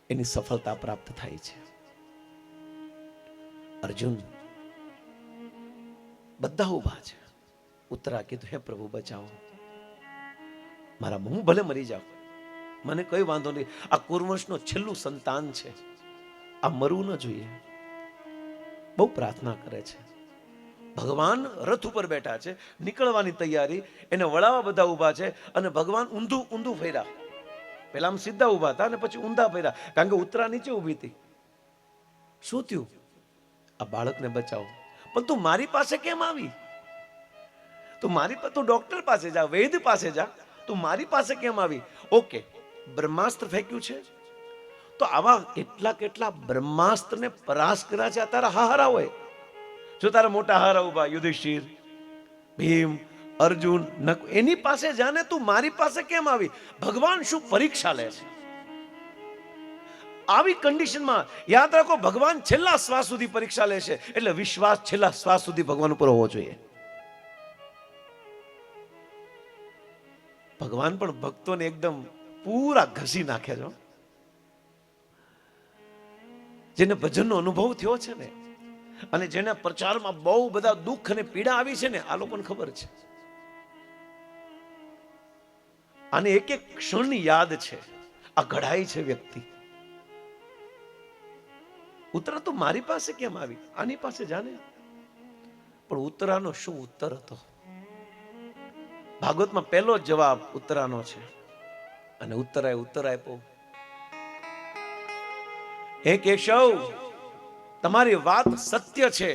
એની સફળતા પ્રાપ્ત થાય છે. અર્જુન બધા ઉભા છે. ઉત્તરા કીધું, હે પ્રભુ બચાવો, મારા હું ભલે મરી જાઉં, મને કઈ વાંધો નહીં. આ કુરુવંશનો છેલ્લું સંતાન છે, આ મરવું ન જોઈએ. બહુ પ્રાર્થના કરે છે. ભગવાન રથ ઉપર બેઠા છે, નીકળવાની તૈયારી, એને વળાવા બધા ઊભા છે, અને ભગવાન ઊંધું ઊંધું ફેર્યા. પેલા આમ સીધા ઊભા હતા અને પછી ઊંધા ફેર્યા, કારણ કે ઉત્તરા નીચે ઊભી હતી. શું થયું? આ બાળકને બચાવો. પણ તું મારી પાસે કેમ આવી? તું મારી પાસે, તું ડોક્ટર પાસે જા, વૈદ્ય પાસે જા, તું મારી પાસે કેમ આવી? ઓકે, બ્રહ્માસ્ત્ર ફેંક્યું છે, તો આવા કેટલા કેટલા બ્રહ્માસ્ત્રને પરાસ કર્યા છે. તારા હારા હોય, જો તારા મોટા હારા ઉભા, યુધિષ્ઠિર, ભીમ, અર્જુન, એની પાસે જાને, તું મારી પાસે કેમ આવી? ભગવાન શું પરીક્ષા લે છે? આવી કન્ડિશનમાં યાદ રાખો, ભગવાન છેલ્લા શ્વાસ સુધી પરીક્ષા લે છે. એટલે વિશ્વાસ છેલ્લા શ્વાસ સુધી ભગવાન ઉપર હોવો જોઈએ. ભગવાન પણ ભક્તોને એકદમ પૂરા ઘસી નાખે છે. જેને ભજનનો અનુભવ થયો છે ને, અને જેના પ્રચારમાં બહુ બધા દુઃખ અને પીડા આવી છે ને, આ લોકોને ખબર છે. આને એક એક ક્ષણની યાદ છે. આ ઘડાય છે વ્યક્તિ. ઉત્તરા તું મારી પાસે કેમ આવી? આની પાસે જાને. પણ ઉત્તરાનો શું ઉત્તર હતો? ભાગવતમાં પહેલો જવાબ ઉત્તરાનો છે. અને ઉત્તરાએ ઉત્તર આપ્યો, હે કેશવ, તમારી વાત સત્ય છે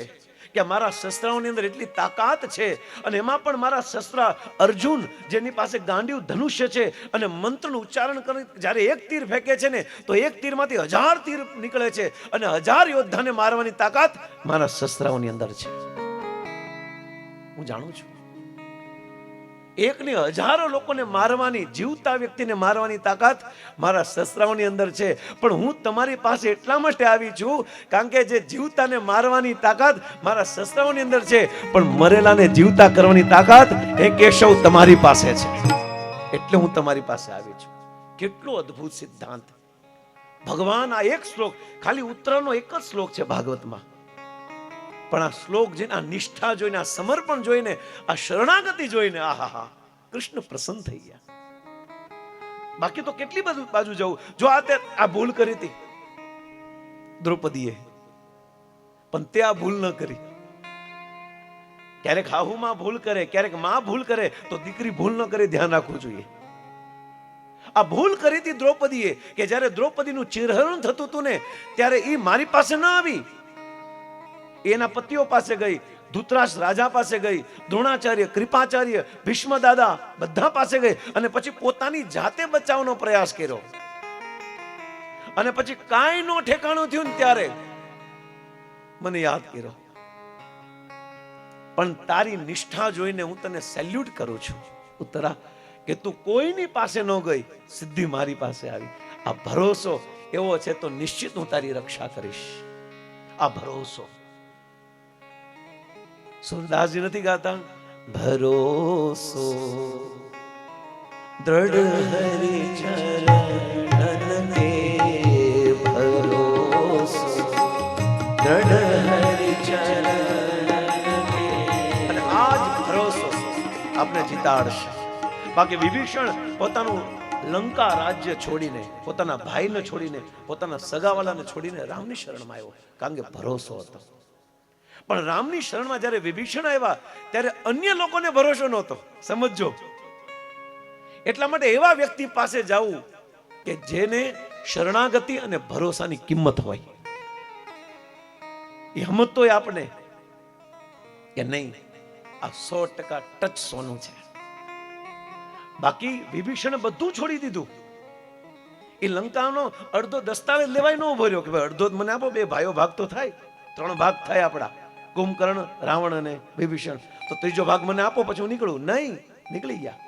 કે મારા શસ્ત્રાઓની અંદર એટલી તાકાત છે, અને એમાં પણ મારા શસ્ત્ર અર્જુન, જેની પાસે ગાંડીવ ધનુષ્ય છે, અને મંત્રનું ઉચ્ચારણ કરી જ્યારે એક તીર ફેંકે છે ને, તો એક તીરમાંથી 1000 તીર નીકળે છે, અને 1000 યોદ્ધાને મારવાની તાકાત મારા શસ્ત્રાઓની અંદર છે. હું જાણું છું, એકની 1000 લોકોને મારવાની, જીવતા વ્યક્તિને મારવાની તાકાત મારા શસ્ત્રાઓની અંદર છે. પણ હું તમારી પાસે એટલા માટે આવી છું કારણ કે જે જીવતાને મારવાની તાકાત મારા શસ્ત્રાઓની અંદર છે, પણ મરેલાને જીવતા કરવાની તાકાત એ કેશવ તમારી પાસે છે. એટલે હું તમારી પાસે આવી છું. કેટલો અદ્ભુત સિદ્ધાંત! ભગવાન આ એક શ્લોક, ખાલી ઉત્તરાનો એક જ શ્લોક છે ભાગવતમાં, પણ આ શ્લોક જોઈને, આ નિષ્ઠા જોઈને, આ સમર્પણ જોઈને, આ શરણાગતિ જોઈને, આહા, કૃષ્ણ પ્રસન્ન થઈ ગયા. બાકી તો કેટલી બાજુ જવું. જો આ ભૂલ કરી હતી દ્રૌપદીએ, પણ તે આ ભૂલ ન કરી. ક્યારેક હાહુમાં ભૂલ કરે, ક્યારેક માં ભૂલ કરે, તો દીકરી ભૂલ ન કરે, ધ્યાન રાખવું જોઈએ. આ ભૂલ કરી હતી દ્રૌપદીએ કે જ્યારે દ્રૌપદીનું ચિરહરણ થતું હતું ને, ત્યારે એ મારી પાસે ન આવી, એના પતિઓ પાસે ગઈ, ધૃતરાષ્ટ્ર રાજા પાસે ગઈ, દ્રોણાચાર્ય, કૃપાચાર્ય, ભીષ્મ દાદા બધા પાસે ગઈ, અને પછી પોતાની જાતે બચાવવાનો પ્રયાસ કર્યો. અને પછી કાંઈ નો ઠેકાણું થયું ને ત્યારે મને યાદ કર્યો. પણ તારી નિષ્ઠા જોઈને હું તને સેલ્યુટ કરું છું ઉત્તરા, કે તું કોઈની પાસે ન ગઈ, સીધી મારી પાસે આવી. આ ભરોસો એવો છે તો નિશ્ચિત હું તારી રક્ષા કરીશ. આ ભરોસો. સુરદાસજી નથી ગાતા, ભરોસો દ્રઢ હરિ ચરણ કે ભરોસો દ્રઢ હરિ ચરણ કે. અને આજ ભરોસો આપણે જીતાડશે. બાકી વિભીષણ પોતાનું લંકા રાજ્ય છોડીને, પોતાના ભાઈને છોડીને, પોતાના સગાવાલાને છોડીને રામની શરણમાં આવ્યો, કારણ કે ભરોસો હતો. પણ રામની શરણમાં જ્યારે વિભીષણ આવ્યા ત્યારે અન્ય લોકોને ભરોસો નહોતો. સમજો. એટલા માટે એવા વ્યક્તિ પાસે જવું કે જેને શરણાગતિ અને ભરોસાની કિંમત હોય. એ સમજતો હોય આપણે કે નહીં, આ 100% ટચ સોનું છે. બાકી વિભીષણે બધું છોડી દીધું. એ લંકાનો અડધો દસ્તાવેજ લેવાય ન ઉભો રહ્યો કે ભાઈ અડધો મને આપો, 2 ભાઈઓ ભાગ તો થાય, 3 ભાગ થાય આપણા, કુંભકર્ણ, રાવણ અને વિભીષણ, તો ત્રીજો ભાગ મને આપો પછી હું નીકળું. નહીં, નીકળી ગયા.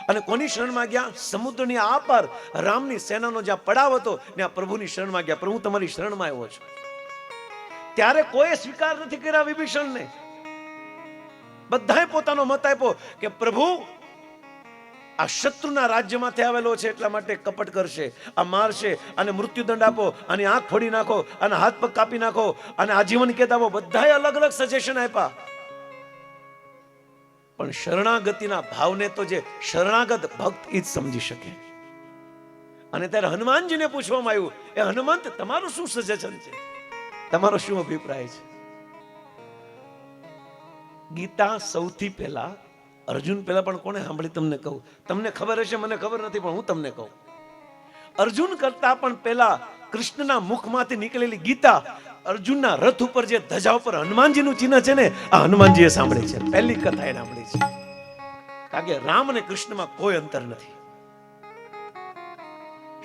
અને કોની શરણમાં ગયા? સમુદ્રની આ પાર રામની સેનાનો જ્યાં પડાવ હતો ત્યાં પ્રભુની શરણમાં ગયા. પ્રભુ તમારી શરણમાં આવ્યો છું. ત્યારે કોઈ સ્વીકાર નથી કર્યા વિભીષણને. બધાએ પોતાનો મત આપ્યો કે પ્રભુ આ શત્રુના રાજ્યમાંથી આવેલો છે, એટલા માટે કપટ કરશે, આ મારશે, અને મૃત્યુદંડ આપો, આની આંખ ફોડી નાખો, અને હાથ પગ કાપી નાખો, અને આજીવન કેદ આપો. બધાએ અલગ અલગ સજેશન આપ્યા. પણ શરણાગતિના ભાવને તો જે શરણાગત ભક્ત એ જ સમજી શકે. અને ત્યારે હનુમાનજીને પૂછવામાં આવ્યું, એ હનુમંત, તમારું શું સજેશન છે? તમારો શું અભિપ્રાય છે? ગીતા સૌથી પહેલા અર્જુન પહેલા પણ કોને સાંભળી? તમને કહું, તમને ખબર હશે, મને ખબર નથી, પણ હું તમને કહું. અર્જુન કરતા પણ પહેલા કૃષ્ણના મુખમાંથી નીકળેલી ગીતા અર્જુનના રથ ઉપર જે ધજા ઉપર હનુમાનજીનું ચિહ્ન છે ને, આ હનુમાનજીએ સાંભળી છે. પહેલી કથા એને સાંભળી છે. કારણ કે રામ અને કૃષ્ણમાં કોઈ અંતર નથી.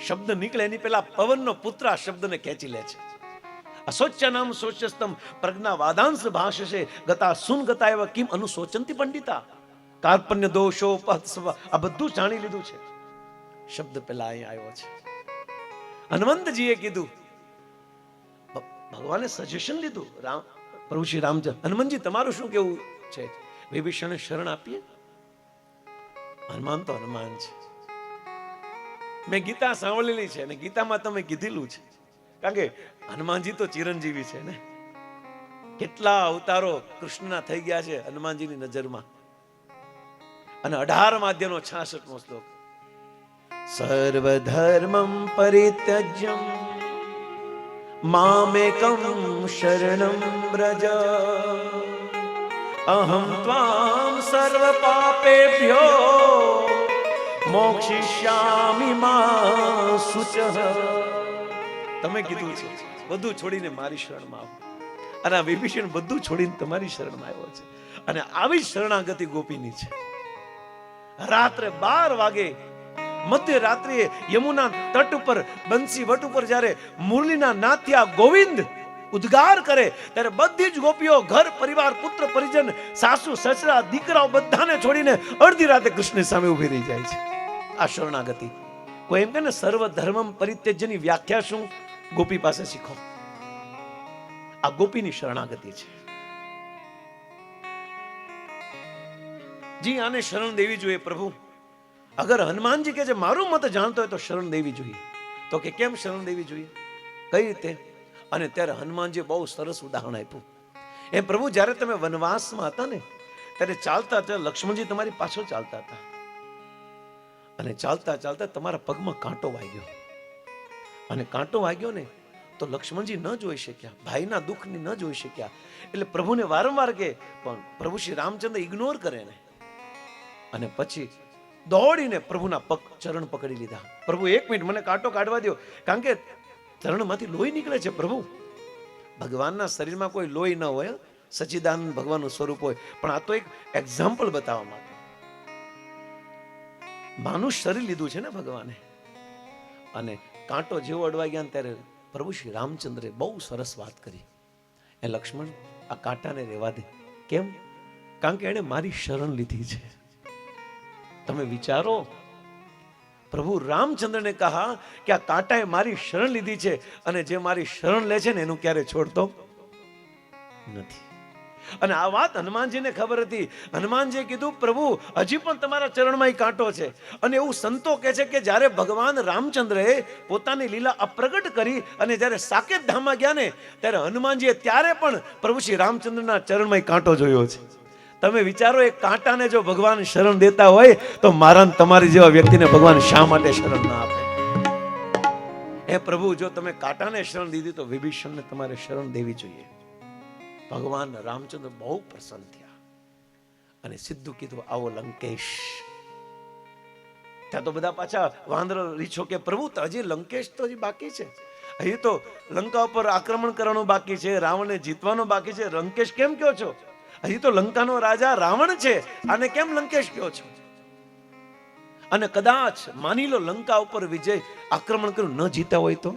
શબ્દ નીકળે એની પહેલા પવનનો પુત્ર આ શબ્દને ખેંચી લે છે. અશોચ્યનામ શોચ્યસ્તમ પ્રજ્ઞા વાદાંશ ભાષશે ગતા સુન ગતા એવા કિમ અનુશોચંતી પંડિતા. કાર્પણ્ય દોષો આ બધું જાણી લીધું છે. શબ્દ પેલા અહીં આવ્યો છે. હનુમંતજીએ કીધું, ભગવાને સજેશન લીધું, પ્રભુ શ્રી રામચંદ્ર, હનુમાનજી તમારું શું કેવું છે? વિભીષણે શરણ આપીએ? હનુમાન તો હનુમાન છે. મેં ગીતા સાંભળેલી છે અને ગીતામાં તમે કીધેલું છે. કારણ કે હનુમાનજી તો ચિરંજીવી છે ને. કેટલા અવતારો કૃષ્ણના થઈ ગયા છે હનુમાનજીની નજરમાં. અને 18 અધ્યાયનો 66મો શ્લોક, સર્વધર્મં પરિત્યજ્યમ મામેકં શરણં વ્રજ અહં ત્વાં સર્વ પાપેભ્યો મોક્ષિષ્યામિ મા શુચઃ. તમે કીધું છે બધું છોડીને મારી શરણમાં આવો, અને આ વિભીષણ બધું છોડીને તમારી શરણમાં આવ્યો છે. અને આવી શરણાગતિ ગોપીની છે. રાત્રે 12 વાગે મધ્યરાત્રિએ યમુના તટ ઉપર બંસી વટ ઉપર જ્યારે મુરલીના નાથિયા ગોવિંદ ઉદ્ગાર કરે ત્યારે બધી જ ગોપીઓ ઘર પરિવાર પુત્ર પરિજન સાસુ સસરા દીકરાઓ બધાને છોડીને અડધી રાતે કૃષ્ણ સામે ઊભી રહી જાય છે. આ શરણાગતિ. કોઈ એમ કે ને સર્વ ધર્મમ પરિત્યજ્યની વ્યાખ્યા શું? ગોપી પાસે શીખો. આ ગોપીની શરણાગતિ છે. જી આને શરણ દેવી જોઈએ પ્રભુ. અગર હનુમાનજી કે છે મારું મત જાણતો હોય તો શરણ દેવી જોઈએ, તો કે કેમ શરણ દેવી જોઈએ, કઈ રીતે? અને ત્યારે હનુમાનજી બહુ સરસ ઉદાહરણ આપ્યું. એ પ્રભુ જ્યારે તમે વનવાસમાં હતા ને ત્યારે ચાલતા હતા, લક્ષ્મણજી તમારી પાછળ ચાલતા હતા, અને ચાલતા ચાલતા તમારા પગમાં કાંટો વાગ્યો, અને કાંટો વાગ્યો ને તો લક્ષ્મણજી ન જોઈ શક્યા, ભાઈના દુઃખની ન જોઈ શક્યા, એટલે પ્રભુને વારંવાર કે પણ પ્રભુ શ્રી રામચંદ્ર ઇગ્નોર કરે ને, અને પછી દોડીને પ્રભુના પગ ચરણ પકડી લીધા. પ્રભુ 1 મિનિટ મને કાંટો કાઢવા દો, કારણ કે ચરણમાંથી લોહી નીકળે છે. પ્રભુ ભગવાનના શરીરમાં કોઈ લોહી ન હોય, સચ્ચિદાનંદ ભગવાનનું સ્વરૂપ હોય, પણ આ તો એક એક્ઝામ્પલ બતાવવા માટે માનું શરીર લીધું છે ને ભગવાને. અને કાંટો જેવો અડવા ગયા ત્યારે પ્રભુ શ્રી રામચંદ્રે બહુ સરસ વાત કરી, એ લક્ષ્મણ આ કાંટાને રહેવા દે. કેમ? કારણ કે એણે મારી શરણ લીધી છે. તમે વિચારો, પ્રભુ રામચંદ્રને કહા કે આ કાંટાએ મારી શરણ લીધી છે, અને જે મારી શરણ લે છે ને એનું ક્યારે છોડતો નથી. અને આ વાત હનુમાનજીને ખબર હતી. હનુમાનજીએ કીધું પ્રભુ હજી પણ તમારા ચરણમાં કાંટો છે. અને એવું સંતો કહે છે કે જ્યારે ભગવાન રામચંદ્રએ પોતાની લીલા અપ્રગટ કરી અને જ્યારે સાકેત ધામમાં ગયા ને ત્યારે હનુમાનજીએ ત્યારે પણ પ્રભુ શ્રી રામચંદ્રના ચરણમાં કાંટો જોયો છે. તમે વિચારો, એક કાંટાને જો ભગવાન શરણ દેતા હોય તો મારા તમારી જેવા વ્યક્તિને ભગવાન શા માટે શરણ ના આપે? હે પ્રભુ, જો તમે કાંટાને શરણ દીધી તો વિભીષણને તમારે શરણ દેવી જોઈએ. ભગવાન રામચંદ્ર બહુ પ્રસન્ન થયા અને સીધું કીધું આવો લંકેશ. ત્યાં તો બધા પાછા વાંદરો રીછો કે પ્રભુ હજી લંકેશ તો હજી બાકી છે, હજી તો લંકા ઉપર આક્રમણ કરવાનું બાકી છે, રાવણને જીતવાનું બાકી છે, લંકેશ કેમ કહો છો? હજી તો લંકાનો રાજા રાવણ છે, આને કેમ લંકેશ કહો છો? અને કદાચ માની લો લંકા ઉપર વિજય આક્રમણ કર્યું ન જીતા હોય તો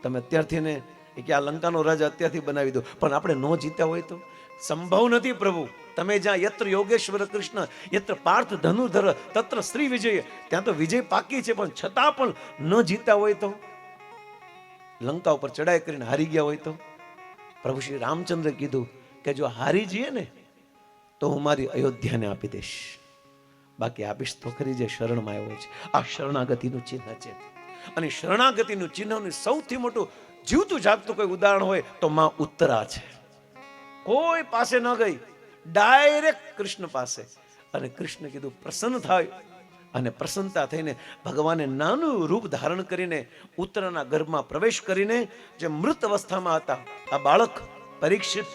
તમે અત્યારથી ને કે આ લંકાનો રાજા અત્યારથી બનાવી દો, પણ આપણે ન જીતા હોય તો સંભવ નથી પ્રભુ. તમે જ્યાં યત્ર યોગેશ્વર કૃષ્ણ યત્ર પાર્થ ધનુર્ધર તત્ર શ્રી વિજય, ત્યાં તો વિજય પાકી છે, પણ છતાં પણ ન જીતા હોય તો, લંકા ઉપર ચડાઈ કરીને હારી ગયા હોય તો પ્રભુ શ્રી રામચંદ્ર કીધું કે જો હારી જઈએ ને તો હું મારી અયોધ્યાને આપી દઈશ, બાકી આપીશ તો ખરી જે શરણમાં આવ્યો છે. આ શરણાગતિનું ચિહ્ન છે. અને શરણાગતિનું ચિહ્નનું સૌથી મોટું જીવતું જાગતું કોઈ ઉદાહરણ હોય તો માં ઉત્તરા છે. કોઈ પાસે ન ગઈ, ડાયરેક્ટ કૃષ્ણ પાસે, અને કૃષ્ણ કીધું પ્રસન્ન થાય, અને પ્રસન્નતા થઈને ભગવાને નાનું રૂપ ધારણ કરીને ઉત્તરાના ગર્ભમાં પ્રવેશ કરીને જે મૃત અવસ્થામાં હતા આ બાળક પરીક્ષિત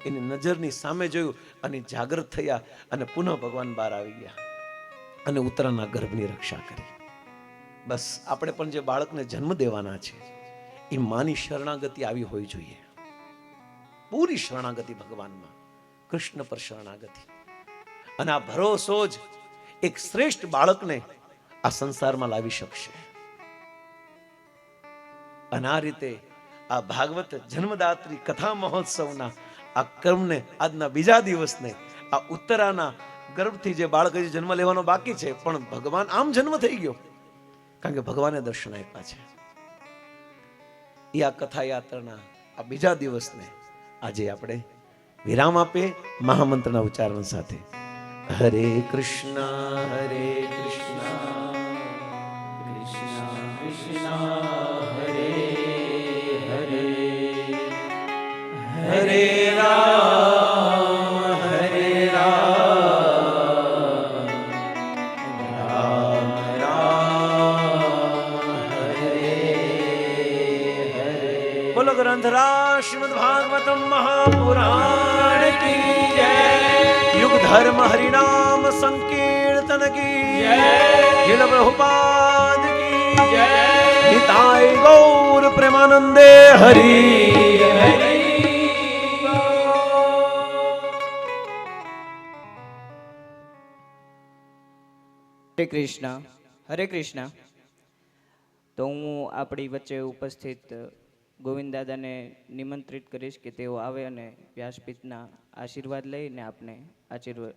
એની નજરની સામે જોયું અને જાગૃત થયા, અને પુનઃ ભગવાન બહાર આવી ગયા અને ઉત્તરાના ગર્ભની રક્ષા કરી. બસ આપણે પણ જે બાળકને જન્મ દેવાના છે એ માની શરણાગતિ આવી હોવી જોઈએ. પૂરી શરણાગતિ ભગવાનમાં, કૃષ્ણ પર શરણાગતિ. અને આ ભરોસો જ એક શ્રેષ્ઠ બાળકને આ સંસારમાં લાવી શકશે. અને આ રીતે આ ભાગવત જન્મદાત્રી કથા મહોત્સવના આ કર્મને આજના બીજા દિવસને આ ઉત્તરાના ગર્ભથી જે બાળક હજી જન્મ લેવાનો બાકી છે, પણ ભગવાન આમ જન્મ થઈ ગયો કારણ કે ભગવાને દર્શન આપ્યા છે. એ આ કથા યાત્રાના આ બીજા દિવસને આજે આપણે વિરામ આપીએ મહામંત્રના ઉચ્ચારણ સાથે. હરે કૃષ્ણ કૃષ્ણ કૃષ્ણ હરે હરે હરે રામ હરે રામ રામ રામ હરે હરે पुरंदरा श्रीमद् भागवतम महापुराण की जय। युग धर्म हरिनाम संकीर्तन की जय। जिल प्रभुपाद की जय। निताय गौर प्रेमानंदे हरि हरि। હરે કૃષ્ણ, હરે કૃષ્ણ. તો હું આપણી વચ્ચે ઉપસ્થિત ગોવિંદ દાદાને નિમંત્રિત કરીશ કે તેઓ આવે અને વ્યાસપીઠના આશીર્વાદ લઈને આપને આશીર્વાદ